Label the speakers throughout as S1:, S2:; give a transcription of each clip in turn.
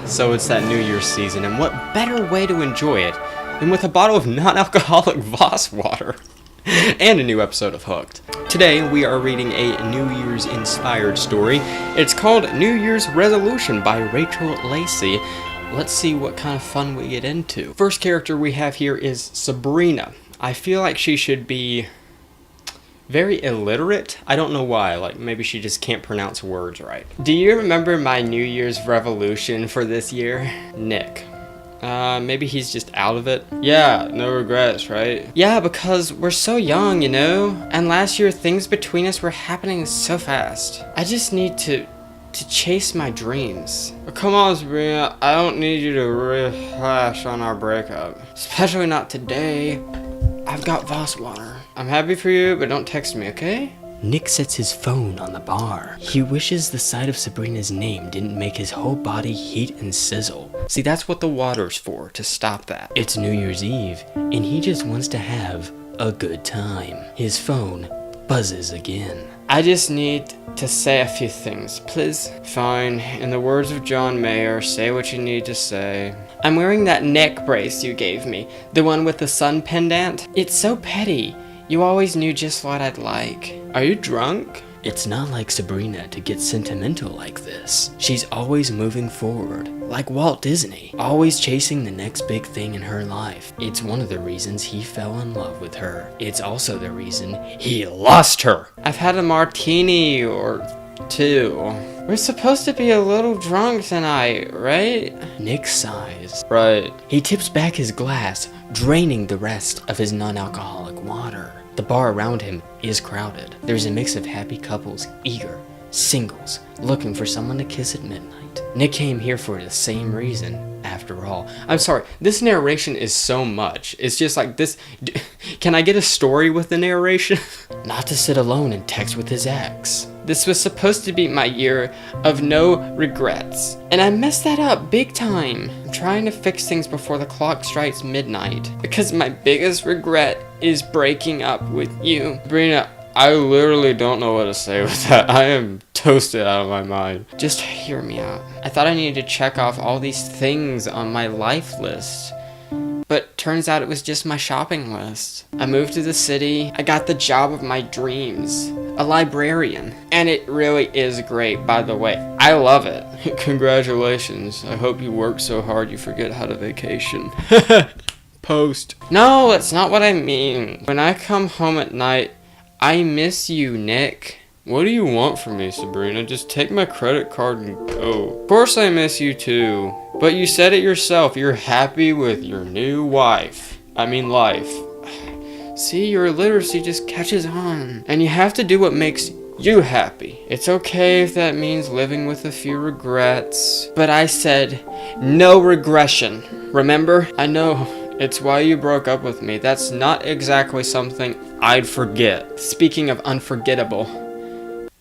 S1: So it's that New Year's season, and what better way to enjoy it than with a bottle of non-alcoholic Voss water and a new episode of Hooked. Today we are reading a New Year's inspired story. It's called New Year's Resolution by Rachel Lacey. Let's see what kind of fun we get into. First character we have here is Sabrina. I feel like she should be very illiterate. I don't know why, like maybe she just can't pronounce words right. Do you remember my New Year's resolution for this year? Nick. Maybe he's just out of it. Yeah, no regrets, right? Yeah, because we're so young, you know? And last year things between us were happening so fast. I just need to chase my dreams. Oh, come on, Sabrina, I don't need you to rehash on our breakup. Especially not today. I've got Voss water. I'm happy for you, but don't text me, okay? Nick sets his phone on the bar. He wishes the sight of Sabrina's name didn't make his whole body heat and sizzle. See, that's what the water's for, to stop that. It's New Year's Eve, and he just wants to have a good time. His phone buzzes again. I just need to say a few things, please. Fine. In the words of John Mayer, say what you need to say. I'm wearing that neck brace you gave me, the one with the sun pendant. It's so petty. You always knew just what I'd like. Are you drunk? It's not like Sabrina to get sentimental like this. She's always moving forward, like Walt Disney, always chasing the next big thing in her life. It's one of the reasons he fell in love with her. It's also the reason he lost her. I've had a martini or two. We're supposed to be a little drunk tonight, right? Nick sighs. Right. He tips back his glass, draining the rest of his non-alcoholic water. The bar around him is crowded. There's a mix of happy couples, eager, singles, looking for someone to kiss at midnight. Nick came here for the same reason, after all. I'm sorry, this narration is so much. It's just like this. Can I get a story with the narration? Not to sit alone and text with his ex. This was supposed to be my year of no regrets, and I messed that up big time. I'm trying to fix things before the clock strikes midnight, because my biggest regret is breaking up with you. Sabrina, I literally don't know what to say with that. I am toasted out of my mind. Just hear me out. I thought I needed to check off all these things on my life list, but turns out it was just my shopping list. I moved to the city. I got the job of my dreams, a librarian. And it really is great, by the way. I love it. Congratulations. I hope you work so hard you forget how to vacation. Post. No, that's not what I mean. When I come home at night, I miss you, Nick. What do you want from me, Sabrina? Just take my credit card and go. Of course I miss you too. But you said it yourself. You're happy with your new life. See, your illiteracy just catches on. And you have to do what makes you happy. It's okay if that means living with a few regrets. But I said no regression. Remember? I know. It's why you broke up with me. That's not exactly something I'd forget. Speaking of unforgettable,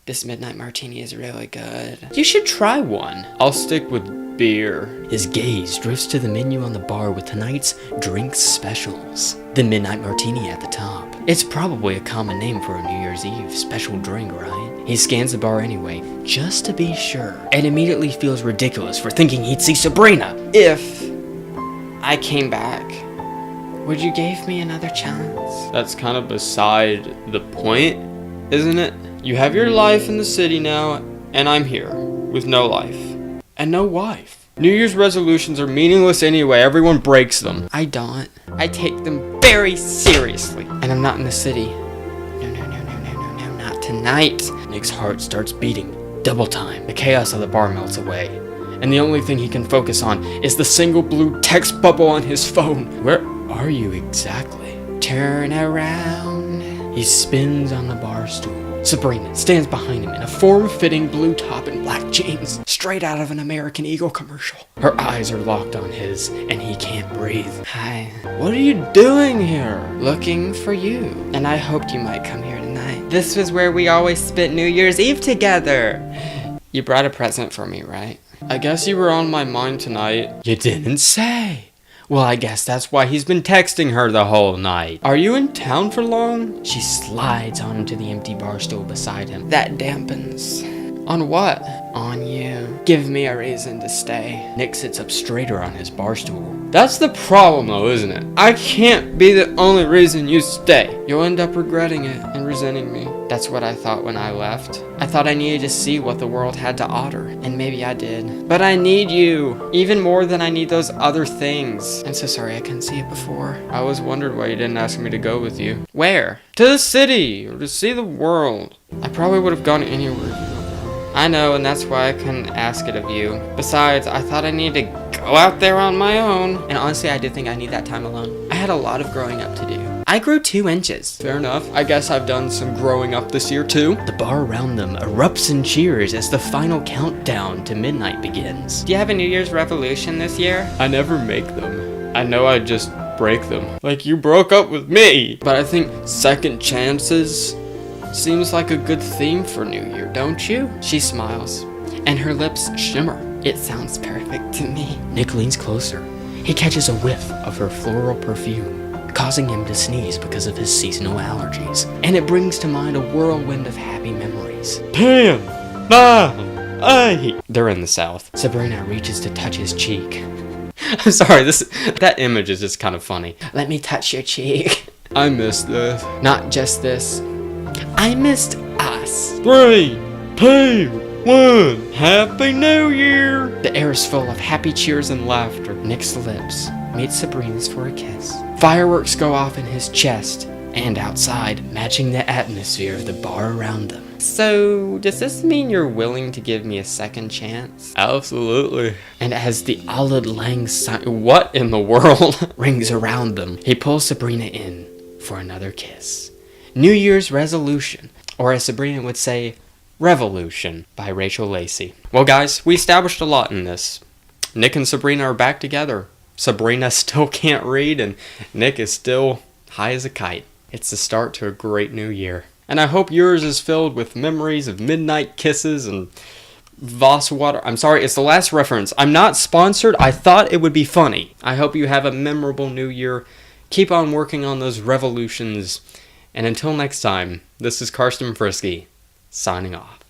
S1: this midnight martini is really good. You should try one. I'll stick with beer. His gaze drifts to the menu on the bar with tonight's drinks specials. The midnight martini at the top. It's probably a common name for a New Year's Eve special drink, right? He scans the bar anyway, just to be sure, and immediately feels ridiculous for thinking he'd see Sabrina. If I came back, would you give me another chance? That's kind of beside the point, isn't it? You have your life in the city now, and I'm here with no life and no wife. New Year's resolutions are meaningless anyway. Everyone breaks them. I don't. I take them very seriously. And I'm not in the city. No, not tonight. Nick's heart starts beating. Double time. The chaos of the bar melts away. And the only thing he can focus on is the single blue text bubble on his phone. Where are you exactly? Turn around. He spins on the bar stool. Sabrina stands behind him in a form-fitting blue top and black jeans, straight out of an American Eagle commercial. Her eyes are locked on his, and he can't breathe. Hi. What are you doing here? Looking for you. And I hoped you might come here tonight. This was where we always spent New Year's Eve together. You brought a present for me, right? I guess you were on my mind tonight. You didn't say. Well, I guess that's why he's been texting her the whole night. Are you in town for long? She slides onto the empty bar stool beside him. That dampens On what? On you. Give me a reason to stay. Nick sits up straighter on his bar stool. That's the problem though, isn't it? I can't be the only reason you stay. You'll end up regretting it and resenting me. That's what I thought when I left. I thought I needed to see what the world had to offer, and maybe I did. But I need you, even more than I need those other things. I'm so sorry I couldn't see it before. I always wondered why you didn't ask me to go with you. Where? To the city, or to see the world. I probably would have gone anywhere. I know, and that's why I couldn't ask it of you. Besides, I thought I needed to go out there on my own. And honestly, I did think I need that time alone. I had a lot of growing up to do. I grew 2 inches. Fair enough. I guess I've done some growing up this year too. The bar around them erupts in cheers as the final countdown to midnight begins. Do you have a New Year's resolution this year? I never make them. I know I just break them. Like you broke up with me. But I think second chances seems like a good theme for New Year, don't you? She smiles, and her lips shimmer. It sounds perfect to me. Nick leans closer. He catches a whiff of her floral perfume, causing him to sneeze because of his seasonal allergies. And it brings to mind a whirlwind of happy memories. 10, 9, 8. They're in the South. Sabrina reaches to touch his cheek. I'm sorry, that image is just kind of funny. Let me touch your cheek. I missed this. Not just this. I missed us. 3, 2, 1. Happy New Year! The air is full of happy cheers and laughter. Nick's lips meet Sabrina's for a kiss. Fireworks go off in his chest and outside, matching the atmosphere of the bar around them. So, does this mean you're willing to give me a second chance? Absolutely. And as the Auld Lang Syne, what in the world, rings around them, he pulls Sabrina in for another kiss. New Year's resolution, or as Sabrina would say, revolution, by Rachel Lacey. Well guys, we established a lot in this. Nick and Sabrina are back together. Sabrina still can't read, and Nick is still high as a kite. It's the start to a great new year. And I hope yours is filled with memories of midnight kisses and Voss water. I'm sorry, it's the last reference. I'm not sponsored. I thought it would be funny. I hope you have a memorable new year. Keep on working on those revolutions. And until next time, this is Karsten Frisky, signing off.